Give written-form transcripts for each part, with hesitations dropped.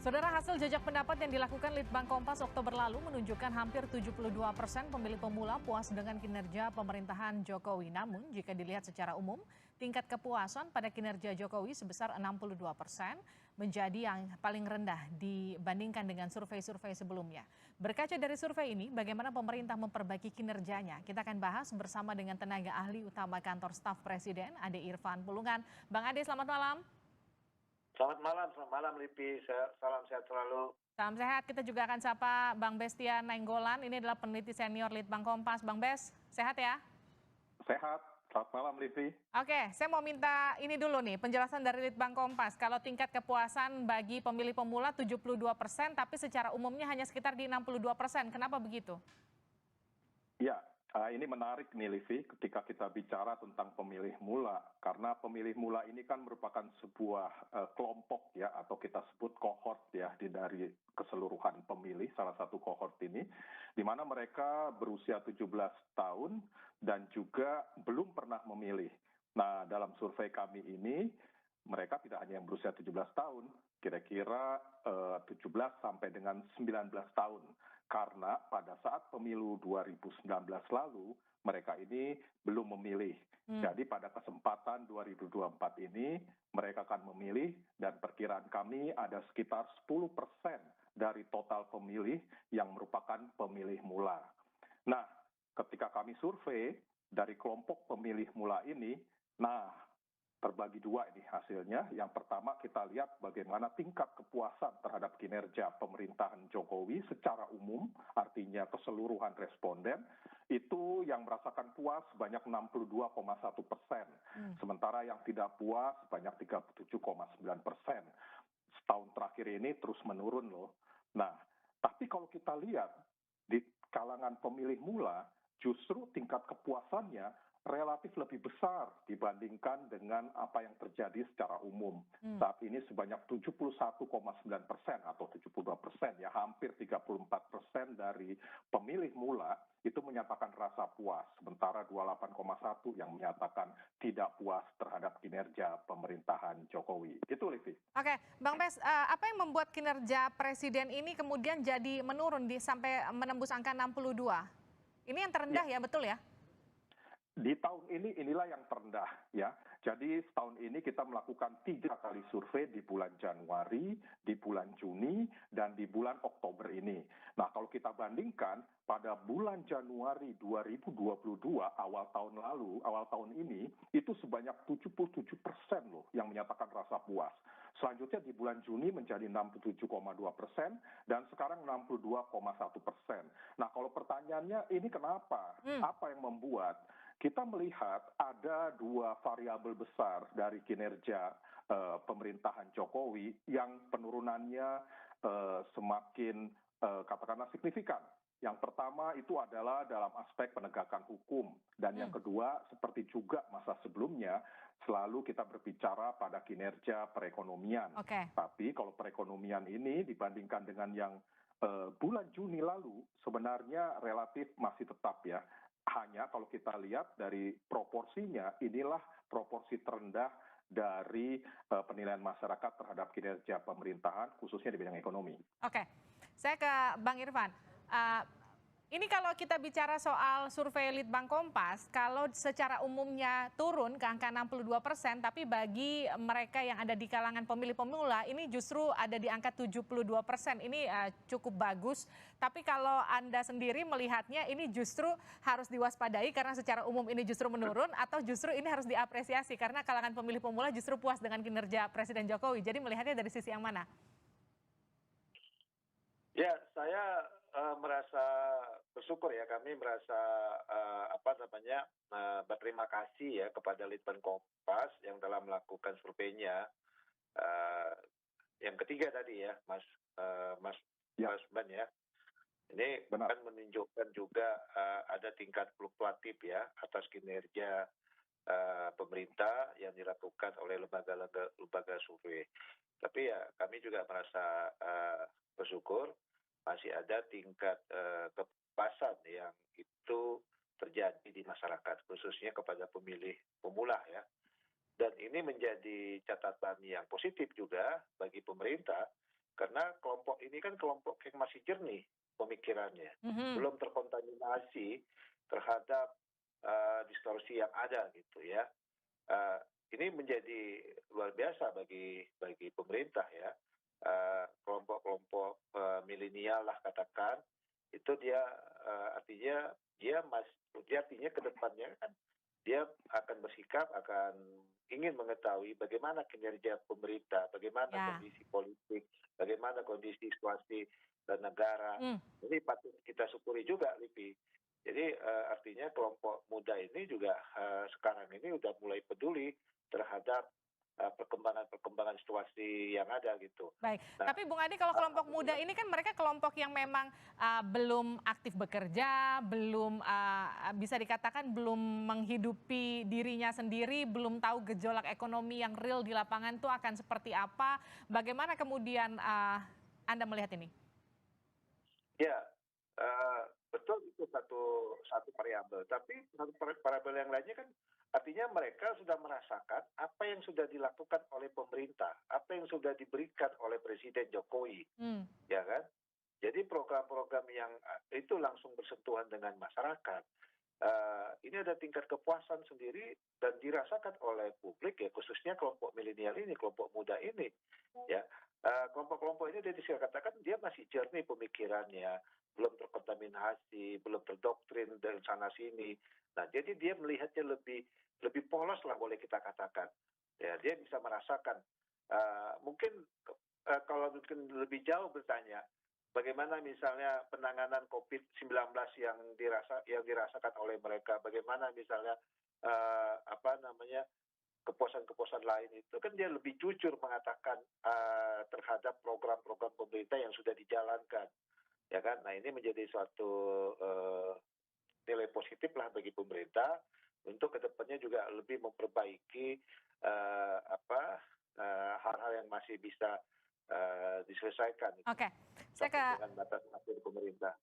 Saudara, hasil jajak pendapat yang dilakukan Litbang Kompas Oktober lalu menunjukkan hampir 72% pemilih pemula puas dengan kinerja pemerintahan Jokowi. Namun, jika dilihat secara umum, tingkat kepuasan pada kinerja Jokowi sebesar 62% menjadi yang paling rendah dibandingkan dengan survei-survei sebelumnya. Berkaca dari survei ini, bagaimana pemerintah memperbaiki kinerjanya? Kita akan bahas bersama dengan tenaga ahli utama kantor staf Presiden, Ade Irfan Pulungan. Bang Ade, selamat malam. Selamat malam Lipi, salam sehat selalu. Salam sehat, kita juga akan sapa Bang Bestian Nainggolan, ini adalah peneliti senior Litbang Kompas. Bang Bes, sehat ya? Sehat, selamat malam Lipi. Oke, saya mau minta ini dulu nih, penjelasan dari Litbang Kompas. Kalau tingkat kepuasan bagi pemilih pemula 72%, tapi secara umumnya hanya sekitar di 62%. Kenapa begitu? Ya, ini menarik nih Livi ketika kita bicara tentang pemilih mula. Karena pemilih mula ini kan merupakan sebuah kelompok ya, atau kita sebut kohort ya, dari keseluruhan pemilih, salah satu kohort ini, di mana mereka berusia 17 tahun dan juga belum pernah memilih. Nah, dalam survei kami ini, mereka tidak hanya yang berusia 17 tahun, kira-kira 17 sampai dengan 19 tahun. Karena pada saat pemilu 2019 lalu, mereka ini belum memilih. Jadi pada kesempatan 2024 ini, mereka akan memilih dan perkiraan kami ada sekitar 10% dari total pemilih yang merupakan pemilih mula. Nah, ketika kami survei dari kelompok pemilih mula ini, terbagi dua ini hasilnya. Yang pertama kita lihat bagaimana tingkat kepuasan terhadap kinerja pemerintahan Jokowi secara umum, artinya keseluruhan responden, itu yang merasakan puas sebanyak 62,1%. Sementara yang tidak puas sebanyak 37,9%. Setahun terakhir ini terus menurun loh. Nah, tapi kalau kita lihat di kalangan pemilih mula, justru tingkat kepuasannya relatif lebih besar dibandingkan dengan apa yang terjadi secara umum. Saat ini sebanyak 71,9% atau 72%, ya hampir 34% dari pemilih mula itu menyatakan rasa puas, sementara 28,1% yang menyatakan tidak puas terhadap kinerja pemerintahan Jokowi. Itu Livi. Oke, Bang Bes, apa yang membuat kinerja Presiden ini kemudian jadi menurun sampai menembus angka 62? Ini yang terendah ya, betul ya? Di tahun ini inilah yang terendah ya. Jadi tahun ini kita melakukan 3 kali survei di bulan Januari, di bulan Juni, dan di bulan Oktober ini. Nah, kalau kita bandingkan pada bulan Januari 2022 awal tahun ini itu sebanyak 77% loh yang menyatakan rasa puas. Selanjutnya di bulan Juni menjadi 67,2% dan sekarang 62,1%. Nah, kalau pertanyaannya ini kenapa? Apa yang membuat? Kita melihat ada 2 variabel besar dari kinerja pemerintahan Jokowi yang penurunannya semakin katakanlah signifikan. Yang pertama itu adalah dalam aspek penegakan hukum. Dan yang kedua, seperti juga masa sebelumnya, selalu kita berbicara pada kinerja perekonomian. Tapi kalau perekonomian ini dibandingkan dengan yang bulan Juni lalu, sebenarnya relatif masih tetap ya. Hanya kalau kita lihat dari proporsinya, inilah proporsi terendah dari penilaian masyarakat terhadap kinerja pemerintahan, khususnya di bidang ekonomi. Oke, saya ke Bang Irfan. Ini kalau kita bicara soal survei Litbang Kompas, kalau secara umumnya turun ke angka 62%, tapi bagi mereka yang ada di kalangan pemilih pemula, ini justru ada di angka 72%. Ini cukup bagus, tapi kalau Anda sendiri melihatnya ini justru harus diwaspadai karena secara umum ini justru menurun, atau justru ini harus diapresiasi karena kalangan pemilih pemula justru puas dengan kinerja Presiden Jokowi. Jadi melihatnya dari sisi yang mana? Ya, saya merasa bersyukur ya, kami merasa berterima kasih ya kepada Litbang Kompas yang telah melakukan surveinya. Yang ketiga tadi ya, Mas Ban ya. Ini kan menunjukkan juga ada tingkat fluktuatif ya atas kinerja pemerintah yang dilakukan oleh lembaga survei. Tapi ya kami juga merasa bersyukur masih ada tingkat kepuasan yang itu terjadi di masyarakat, khususnya kepada pemilih pemula ya. Dan ini menjadi catatan yang positif juga bagi pemerintah, karena kelompok ini kan kelompok yang masih jernih pemikirannya, Mhm. belum terkontaminasi terhadap distorsi yang ada gitu ya. Eh, ini menjadi luar biasa bagi pemerintah ya. Kelompok-kelompok milenial lah katakan, itu dia artinya dia artinya ke depannya kan dia akan bersikap, akan ingin mengetahui bagaimana kinerja pemerintah, bagaimana Ya. kondisi politik, bagaimana kondisi situasi negara. Hmm. Jadi patut kita syukuri juga, Lipi. Jadi artinya kelompok muda ini juga sekarang ini udah mulai peduli terhadap perkembangan-perkembangan situasi yang ada gitu. Baik, Nah, tapi Bung Adi kalau kelompok muda ini kan mereka kelompok yang memang belum aktif bekerja, belum bisa dikatakan belum menghidupi dirinya sendiri, belum tahu gejolak ekonomi yang real di lapangan itu akan seperti apa. Bagaimana kemudian Anda melihat ini? ya, betul itu satu variabel. Tapi satu variabel yang lainnya kan artinya mereka sudah merasakan apa yang sudah dilakukan oleh pemerintah, apa yang sudah diberikan oleh Presiden Jokowi, Hmm. ya kan? Jadi program-program yang itu langsung bersentuhan dengan masyarakat. Ini ada tingkat kepuasan sendiri dan dirasakan oleh publik ya, khususnya kelompok milenial ini, kelompok muda ini, ya. Kelompok-kelompok ini dia katakan dia masih jernih pemikirannya, belum terkontaminasi, belum terdoktrin dari sana sini. Nah, jadi dia melihatnya lebih polos lah boleh kita katakan. Ya, dia bisa merasakan. Mungkin kalau mungkin lebih jauh bertanya, bagaimana misalnya penanganan COVID-19 yang dirasakan oleh mereka, bagaimana misalnya kepuasan-kepuasan lain itu kan dia lebih jujur mengatakan terhadap program-program pemerintah yang sudah dijalankan, ya kan? Nah, ini menjadi suatu nilai positif lah bagi pemerintah untuk kedepannya juga lebih memperbaiki hal-hal yang masih bisa diselesaikan Oke, saya sampai ke dengan batas akhir pemerintah.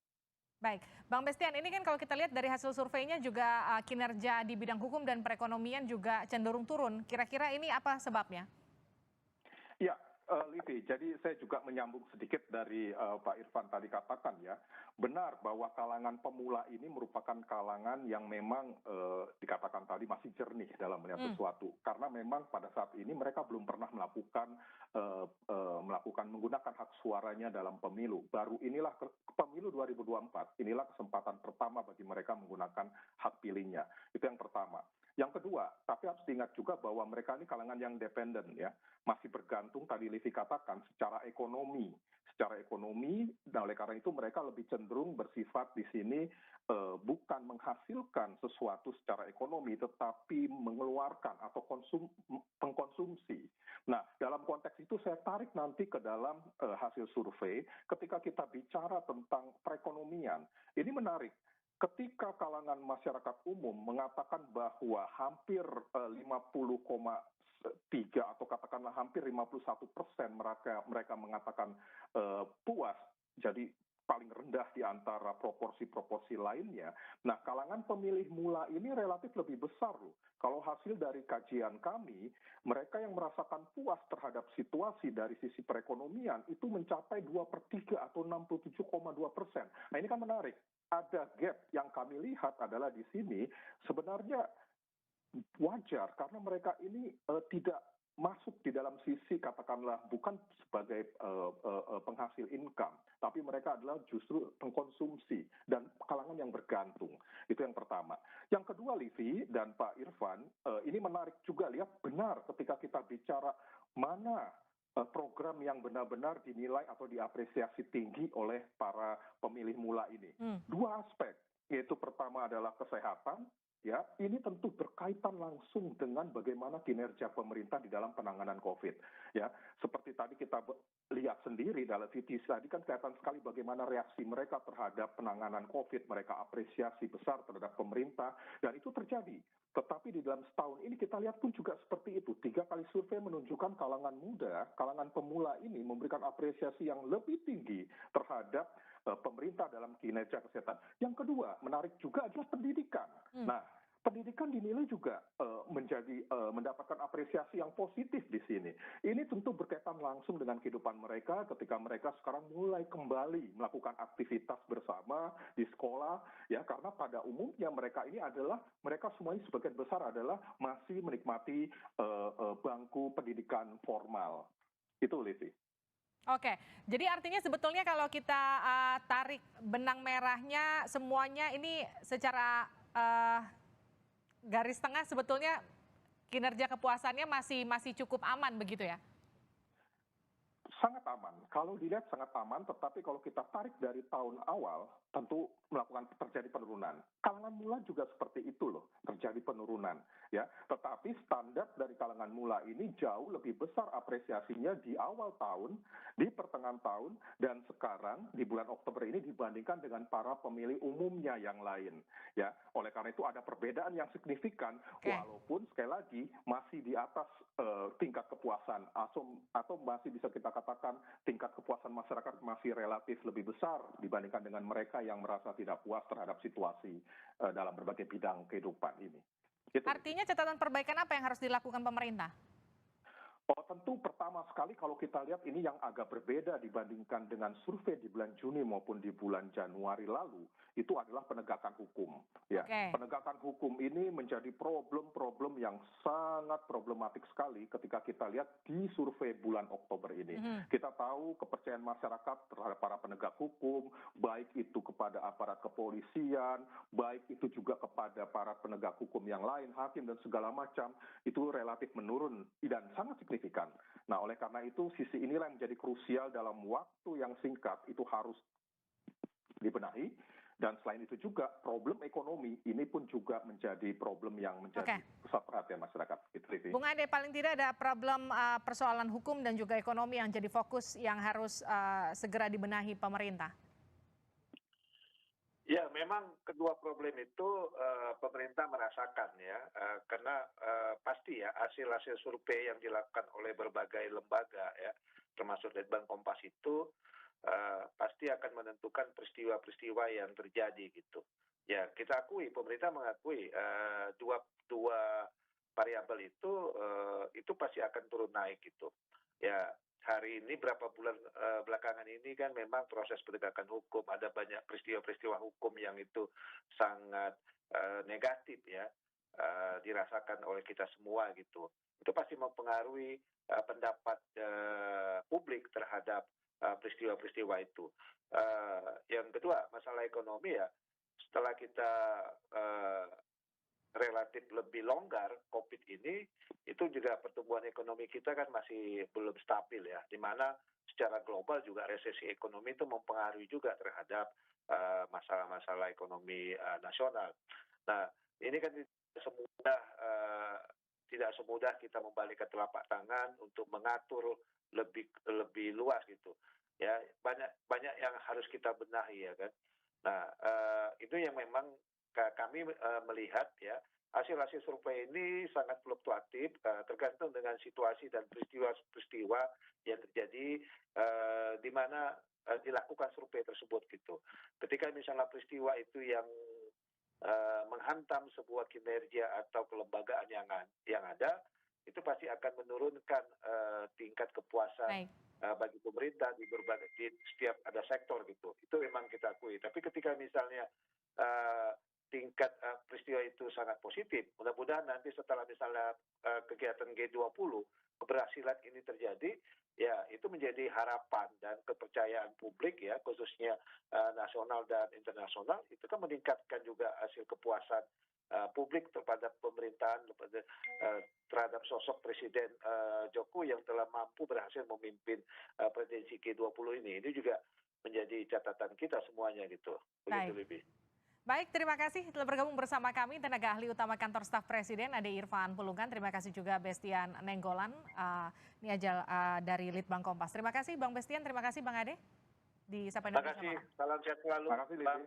baik, Bang Bestian. Ini kan kalau kita lihat dari hasil surveinya juga kinerja di bidang hukum dan perekonomian juga cenderung turun. Kira-kira ini apa sebabnya? Ya, Livi, jadi saya juga menyambung sedikit dari Pak Irfan tadi katakan ya, benar bahwa kalangan pemula ini merupakan kalangan yang memang dikatakan tadi masih jernih dalam melihat sesuatu, karena memang pada saat ini mereka belum pernah melakukan menggunakan hak suaranya dalam pemilu. Baru inilah pemilu 2024, inilah kesempatan pertama bagi mereka menggunakan hak pilihnya. Itu yang pertama. Yang kedua, tapi harus diingat juga bahwa mereka ini kalangan yang dependen ya, masih bergantung tadi Livi katakan secara ekonomi. Secara ekonomi, nah oleh karena itu mereka lebih cenderung bersifat di sini bukan menghasilkan sesuatu secara ekonomi, tetapi mengeluarkan atau pengkonsumsi. Nah, dalam konteks itu saya tarik nanti ke dalam hasil survei, ketika kita bicara tentang perekonomian, ini menarik. Ketika kalangan masyarakat umum mengatakan bahwa hampir 50,3 atau katakanlah hampir 51% mereka mengatakan puas, jadi paling rendah di antara proporsi-proporsi lainnya. Nah, kalangan pemilih mula ini relatif lebih besar loh. Kalau hasil dari kajian kami, mereka yang merasakan puas terhadap situasi dari sisi perekonomian itu mencapai 2/3 atau 67,2%. Nah, ini kan menarik. Ada gap yang kami lihat adalah di sini sebenarnya wajar karena mereka ini tidak masuk di dalam sisi katakanlah bukan sebagai penghasil income, tapi mereka adalah justru pengkonsumsi dan kalangan yang bergantung. Itu yang pertama. Yang kedua, Livi dan Pak Irfan, ini menarik juga lihat benar ketika kita bicara mana program yang benar-benar dinilai atau diapresiasi tinggi oleh para pemilih mula ini. Dua aspek, yaitu pertama adalah kesehatan, ya, ini tentu berkaitan langsung dengan bagaimana kinerja pemerintah di dalam penanganan COVID. Ya, seperti tadi kita lihat sendiri dalam VTC tadi kan kelihatan sekali bagaimana reaksi mereka terhadap penanganan COVID, mereka apresiasi besar terhadap pemerintah, dan itu terjadi. Tetapi di dalam setahun ini kita lihat pun juga seperti itu. 3 kali survei menunjukkan kalangan muda, kalangan pemula ini memberikan apresiasi yang lebih tinggi terhadap pemerintah dalam kinerja kesehatan. Yang kedua, menarik juga adalah pendidikan. Nah, pendidikan dinilai juga mendapatkan apresiasi yang positif di sini. Ini tentu berkaitan langsung dengan kehidupan mereka ketika mereka sekarang mulai kembali melakukan aktivitas bersama di sekolah, ya, karena pada umumnya mereka ini adalah, mereka semuanya sebagian besar adalah masih menikmati bangku pendidikan formal. Itu, Livi. Oke, jadi artinya sebetulnya kalau kita tarik benang merahnya semuanya ini secara garis tengah sebetulnya kinerja kepuasannya masih cukup aman begitu ya? Sangat aman. Kalau dilihat sangat aman, tetapi kalau kita tarik dari tahun awal, tentu terjadi penurunan. Kalangan mula juga seperti itu loh, terjadi penurunan. Ya, tetapi standar dari kalangan mula ini jauh lebih besar apresiasinya di awal tahun, di pertengahan tahun, dan sekarang di bulan Oktober ini dibandingkan dengan para pemilih umumnya yang lain. Ya, oleh karena itu ada perbedaan yang signifikan, walaupun sekali lagi masih di atas tingkat kepuasan atau masih bisa kita katakan tingkat kepuasan masyarakat masih relatif lebih besar dibandingkan dengan mereka yang merasa tidak puas terhadap situasi dalam berbagai bidang kehidupan ini. Gitu. Artinya catatan perbaikan apa yang harus dilakukan pemerintah? Oh, tentu pertama sekali kalau kita lihat ini yang agak berbeda dibandingkan dengan survei di bulan Juni maupun di bulan Januari lalu, itu adalah penegakan hukum. Ya, penegakan hukum ini menjadi problem yang sangat problematik sekali ketika kita lihat di survei bulan Oktober ini. Kita tahu kepercayaan masyarakat terhadap para penegak hukum, baik itu kepada aparat kepolisian, baik itu juga kepada para penegak hukum yang lain, hakim dan segala macam, itu relatif menurun dan sangat signifikan. Nah, oleh karena itu sisi inilah yang menjadi krusial dalam waktu yang singkat itu harus dibenahi. Dan selain itu juga problem ekonomi ini pun juga menjadi problem yang menjadi pusat perhatian masyarakat. Bung Ade, paling tidak ada problem persoalan hukum dan juga ekonomi yang jadi fokus yang harus segera dibenahi pemerintah. Ya, memang kedua problem itu pemerintah merasakan ya, karena pasti ya hasil survei yang dilakukan oleh berbagai lembaga ya, termasuk Litbang Kompas itu pasti akan menentukan peristiwa-peristiwa yang terjadi gitu. Ya, kita akui, pemerintah mengakui dua variabel itu pasti akan turun naik gitu. Ya, hari ini berapa bulan belakangan ini kan memang proses penegakan hukum, ada banyak peristiwa-peristiwa hukum yang itu sangat negatif ya, dirasakan oleh kita semua gitu. Itu pasti mempengaruhi pendapat publik terhadap peristiwa-peristiwa itu. Yang kedua, masalah ekonomi ya, setelah kita relatif lebih longgar COVID ini, itu juga pertumbuhan ekonomi kita kan masih belum stabil ya, di mana secara global juga resesi ekonomi itu mempengaruhi juga terhadap masalah-masalah ekonomi nasional. Nah, ini kan tidak semudah kita membalikkan telapak tangan untuk mengatur lebih luas gitu. Ya, banyak yang harus kita benahi ya kan. Nah, itu yang memang kami melihat ya, hasil-hasil survei ini sangat fluktuatif, tergantung dengan situasi dan peristiwa-peristiwa yang terjadi di mana dilakukan survei tersebut gitu. Ketika misalnya peristiwa itu yang menghantam sebuah kinerja atau kelembagaan yang ada, itu pasti akan menurunkan tingkat kepuasan bagi pemerintah di setiap ada sektor gitu. Itu memang kita akui. Tapi ketika misalnya tingkat peristiwa itu sangat positif, mudah-mudahan nanti setelah misalnya kegiatan G20 keberhasilan ini terjadi, ya itu menjadi harapan dan kepercayaan publik ya, khususnya nasional dan internasional, itu kan meningkatkan juga hasil kepuasan publik terhadap pemerintahan, terhadap sosok Presiden Jokowi yang telah mampu berhasil memimpin presidensi G20 ini. Ini juga menjadi catatan kita semuanya gitu. Begitu lebih. Baik, terima kasih telah bergabung bersama kami tenaga ahli utama kantor staf Presiden Ade Irfan Pulungan. Terima kasih juga Bestian Nenggolan, dari Litbang Kompas. Terima kasih Bang Bestian, terima kasih Bang Ade di Sapa Indonesia. Terima kasih, salam sehat selalu. Terima kasih, Bang.